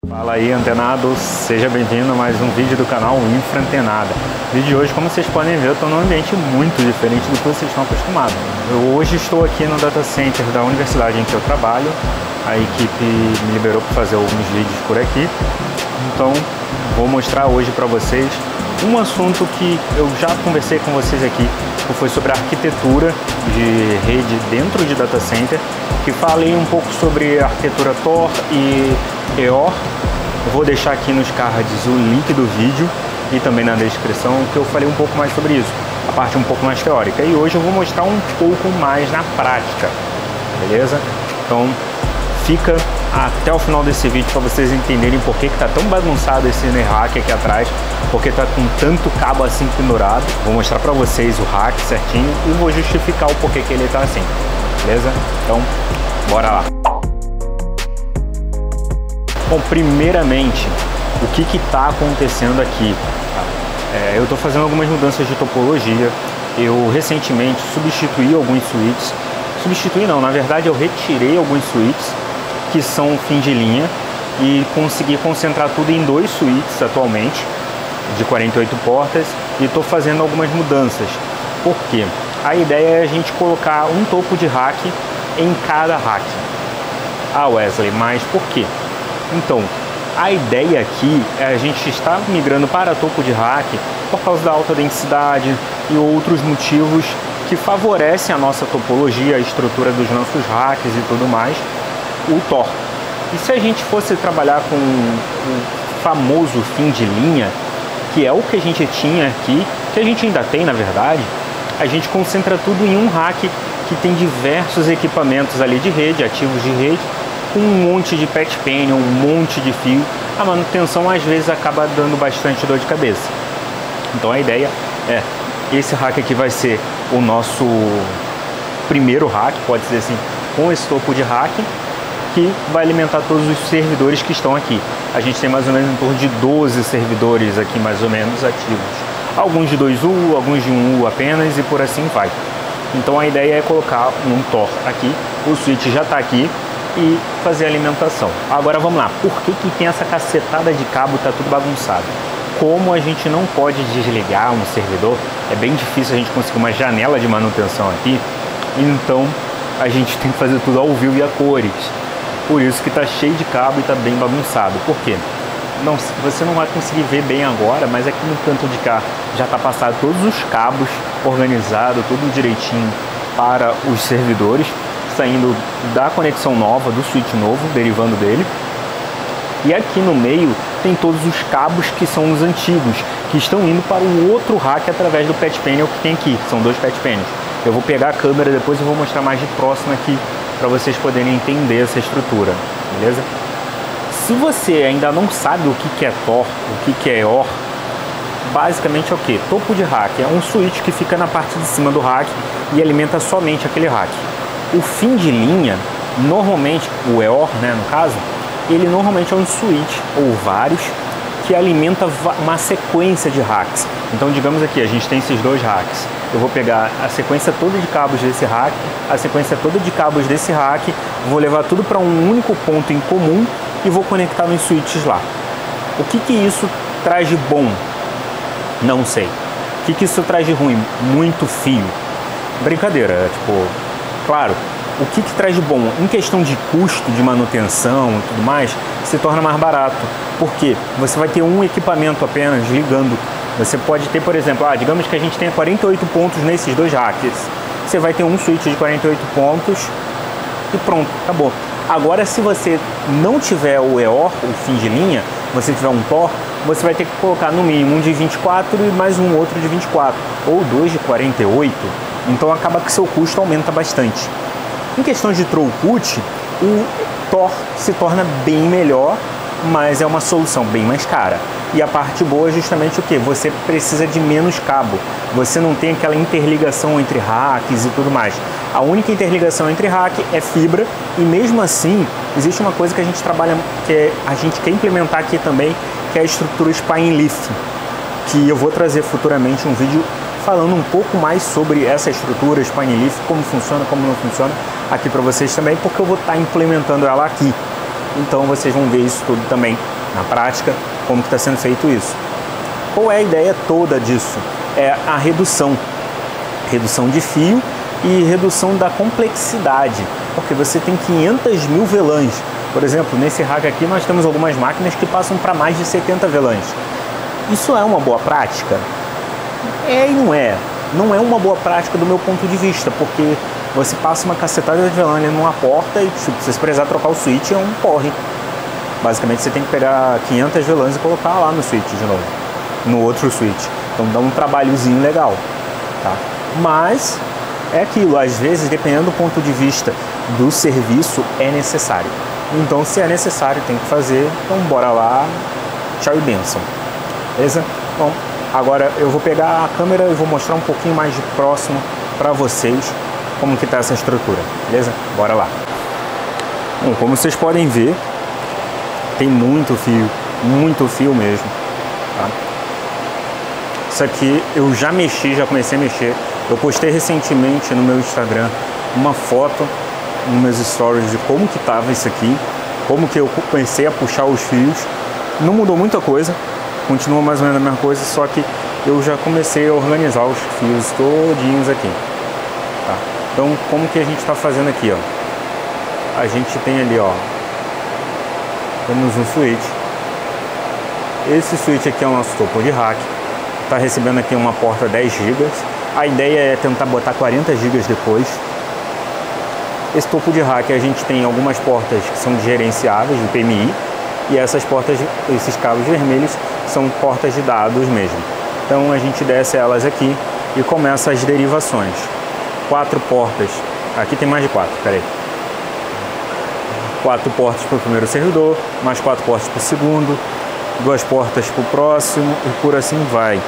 Fala aí, antenado, seja bem-vindo a mais um vídeo do canal Infra Antenada. No vídeo de hoje, como vocês podem ver, eu estou num ambiente muito diferente do que vocês estão acostumados. Eu hoje estou aqui no data center da universidade em que eu trabalho. A equipe me liberou para fazer alguns vídeos por aqui. Então, vou mostrar hoje para vocês um assunto que eu já conversei com vocês aqui, que foi sobre a arquitetura de rede dentro de data center, que falei um pouco sobre a arquitetura Tor e EOR. Eu vou deixar aqui nos cards o link do vídeo e também na descrição, que eu falei um pouco mais sobre isso, a parte um pouco mais teórica. E hoje eu vou mostrar um pouco mais na prática, beleza? Então fica até o final desse vídeo para vocês entenderem por que está tão bagunçado esse rack aqui atrás, porque está com tanto cabo assim pendurado. Vou mostrar para vocês o rack certinho e vou justificar o porquê que ele está assim, beleza? Então bora lá. Bom, primeiramente, o que está acontecendo aqui? Eu estou fazendo algumas mudanças de topologia. Eu recentemente substituí alguns switches. Substituí não, na verdade eu retirei alguns switches que são fim de linha e consegui concentrar tudo em dois switches atualmente, de 48 portas, e estou fazendo algumas mudanças. Por quê? A ideia é a gente colocar um topo de rack em cada rack. Ah, Wesley, mas por quê? Então, a ideia aqui é a gente estar migrando para topo de rack por causa da alta densidade e outros motivos que favorecem a nossa topologia, a estrutura dos nossos racks e tudo mais, o Tor. E se a gente fosse trabalhar com o famoso fim de linha, que é o que a gente tinha aqui, que a gente ainda tem na verdade, a gente concentra tudo em um rack que tem diversos equipamentos ali de rede, ativos de rede, com um monte de patch panel, um monte de fio. A manutenção às vezes acaba dando bastante dor de cabeça. Então a ideia é, esse rack aqui vai ser o nosso primeiro rack, pode dizer assim, com esse topo de rack, que vai alimentar todos os servidores que estão aqui. A gente tem mais ou menos em torno de 12 servidores aqui mais ou menos ativos. Alguns de 2U, alguns de 1U apenas e por assim vai. Então a ideia é colocar um Tor aqui, o switch já está aqui, e fazer a alimentação. Agora vamos lá, por que tem essa cacetada de cabo, tá tudo bagunçado? Como a gente não pode desligar um servidor, é bem difícil a gente conseguir uma janela de manutenção aqui, então a gente tem que fazer tudo ao vivo e a cores. Por isso que tá cheio de cabo e tá bem bagunçado. Por quê? Não, você não vai conseguir ver bem agora, mas aqui no canto de cá já tá passado todos os cabos organizados, tudo direitinho para os servidores, saindo da conexão nova, do switch novo, derivando dele. E aqui no meio tem todos os cabos que são os antigos, que estão indo para o outro rack através do patch panel que tem aqui, são dois patch panels. Eu vou pegar a câmera depois e vou mostrar mais de próximo aqui, para vocês poderem entender essa estrutura, beleza? Se você ainda não sabe o que é Tor, o que é EOR, basicamente é o que? Topo de rack, é um switch que fica na parte de cima do rack e alimenta somente aquele rack. O fim de linha, normalmente, o EOR, né, no caso, ele normalmente é um switch, ou vários, que alimenta uma sequência de racks. Então, digamos aqui, a gente tem esses dois racks. Eu vou pegar a sequência toda de cabos desse rack, a sequência toda de cabos desse rack, vou levar tudo para um único ponto em comum e vou conectar nos switches lá. O que isso traz de bom? Não sei. O que isso traz de ruim? Muito fio. Brincadeira, tipo... Claro, o que traz de bom? Em questão de custo de manutenção e tudo mais, se torna mais barato. Por quê? Você vai ter um equipamento apenas ligando. Você pode ter, por exemplo, digamos que a gente tenha 48 pontos nesses dois racks. Você vai ter um switch de 48 pontos e pronto, acabou. Agora, se você não tiver o EOR, o fim de linha, você tiver um Tor, você vai ter que colocar no mínimo um de 24 e mais um outro de 24, ou dois de 48. Então acaba que seu custo aumenta bastante. Em questão de throughput, o Tor se torna bem melhor, mas é uma solução bem mais cara. E a parte boa é justamente o que? Você precisa de menos cabo. Você não tem aquela interligação entre racks e tudo mais. A única interligação entre rack é fibra, e mesmo assim existe uma coisa que a gente trabalha, que a gente quer implementar aqui também, que é a estrutura Spine Leaf, que eu vou trazer futuramente um vídeo falando um pouco mais sobre essa estrutura Spine Leaf, como funciona, como não funciona, aqui para vocês também, porque eu vou estar implementando ela aqui. Então vocês vão ver isso tudo também na prática como que está sendo feito isso. Qual é a ideia toda disso? É a redução de fio e redução da complexidade, porque você tem 500 mil velãs. Por exemplo, nesse rack aqui nós temos algumas máquinas que passam para mais de 70 velãs. Isso é uma boa prática? É e não é. Não é uma boa prática do meu ponto de vista, porque você passa uma cacetada de velã ali numa porta e se você precisar trocar o switch é um porre. Basicamente você tem que pegar 500 velãs e colocar lá no switch de novo, no outro switch. Então dá um trabalhozinho legal, tá? Mas é aquilo, às vezes, dependendo do ponto de vista do serviço, é necessário. Então, se é necessário, tem que fazer. Então, bora lá. Tchau e bênção. Beleza? Bom, agora eu vou pegar a câmera e vou mostrar um pouquinho mais de próximo para vocês como que tá essa estrutura. Beleza? Bora lá. Bom, como vocês podem ver, tem muito fio mesmo. Tá? Isso aqui eu já mexi, já comecei a mexer. Eu postei recentemente no meu Instagram uma foto nos meus stories de como que tava isso aqui, como que eu comecei a puxar os fios. Não mudou muita coisa, continua mais ou menos a mesma coisa, só que eu já comecei a organizar os fios todinhos aqui. Tá? Então, como que a gente está fazendo aqui, ó? A gente tem ali, ó, temos um switch. Esse switch aqui é o nosso topo de rack. Está recebendo aqui uma porta 10 GB. A ideia é tentar botar 40 GB depois. Esse topo de rack a gente tem algumas portas que são gerenciáveis do PMI e essas portas, esses cabos vermelhos são portas de dados mesmo. Então a gente desce elas aqui e começa as derivações. 4 portas, aqui tem mais de 4, peraí. 4 portas para o primeiro servidor, mais 4 portas para o segundo, 2 portas para o próximo e por assim vai.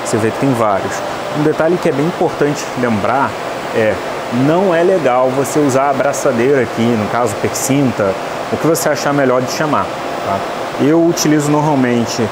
Você vê que tem vários. Um detalhe que é bem importante lembrar é: não é legal você usar a abraçadeira aqui, no caso percinta, o que você achar melhor de chamar. Tá? Eu utilizo normalmente,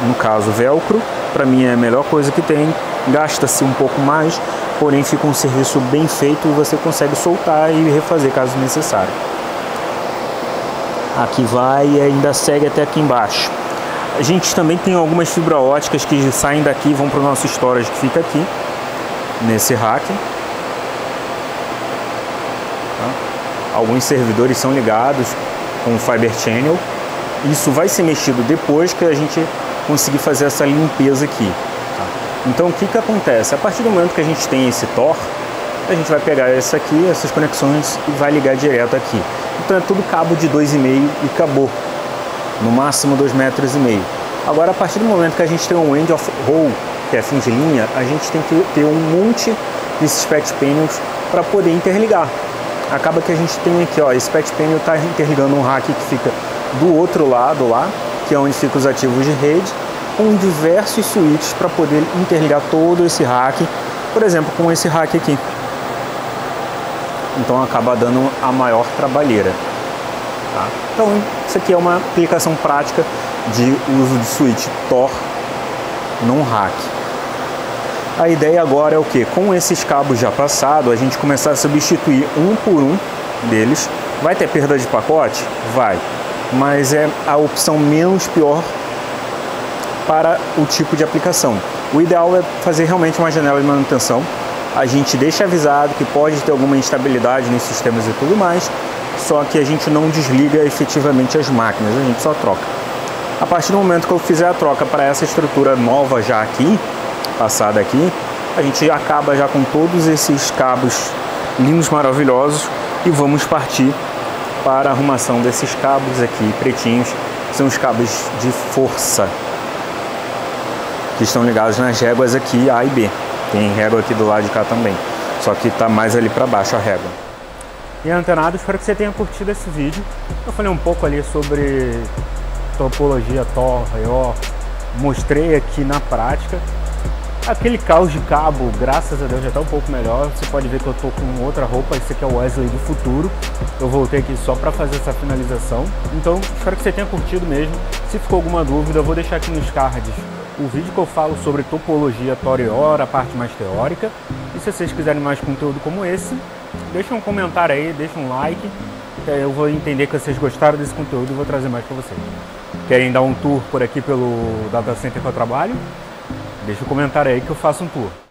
no caso, velcro. Para mim é a melhor coisa que tem. Gasta-se um pouco mais, porém fica um serviço bem feito e você consegue soltar e refazer caso necessário. Aqui vai e ainda segue até aqui embaixo. A gente também tem algumas fibras óticas que saem daqui e vão para o nosso storage que fica aqui, nesse rack. Alguns servidores são ligados com Fiber Channel. Isso vai ser mexido depois que a gente conseguir fazer essa limpeza aqui. Tá? Então o que que acontece? A partir do momento que a gente tem esse Tor, a gente vai pegar essa aqui, essas conexões e vai ligar direto aqui. Então é tudo cabo de 2,5 e acabou. No máximo 2,5 metros. Agora, a partir do momento que a gente tem um end of roll, que é fim de linha, a gente tem que ter um monte desses patch panels para poder interligar. Acaba que a gente tem aqui, ó, esse patch panel está interligando um rack que fica do outro lado lá, que é onde ficam os ativos de rede, com diversos switches para poder interligar todo esse rack, por exemplo, com esse rack aqui. Então acaba dando a maior trabalheira. Tá? Então isso aqui é uma aplicação prática de uso de switch Tor num rack. A ideia agora é o que? Com esses cabos já passados, a gente começar a substituir um por um deles. Vai ter perda de pacote? Vai. Mas é a opção menos pior para o tipo de aplicação. O ideal é fazer realmente uma janela de manutenção. A gente deixa avisado que pode ter alguma instabilidade nos sistemas e tudo mais, só que a gente não desliga efetivamente as máquinas, a gente só troca. A partir do momento que eu fizer a troca para essa estrutura nova já aqui, passada aqui, a gente acaba já com todos esses cabos lindos, maravilhosos e vamos partir para a arrumação desses cabos aqui, pretinhos, que são os cabos de força, que estão ligados nas réguas aqui A e B. Tem régua aqui do lado de cá também, só que está mais ali para baixo a régua. E antenado, espero que você tenha curtido esse vídeo. Eu falei um pouco ali sobre topologia Tor, Raior, mostrei aqui na prática. Aquele caos de cabo, graças a Deus, já está um pouco melhor. Você pode ver que eu estou com outra roupa, esse aqui é o Wesley do futuro. Eu voltei aqui só para fazer essa finalização. Então, espero que você tenha curtido mesmo. Se ficou alguma dúvida, eu vou deixar aqui nos cards o vídeo que eu falo sobre topologia Tor e Raior, a parte mais teórica. E se vocês quiserem mais conteúdo como esse, deixa um comentário aí, deixa um like, que aí eu vou entender que vocês gostaram desse conteúdo e vou trazer mais para vocês. querem dar um tour por aqui pelo data center que eu trabalho, deixa um comentário aí que eu faço um tour.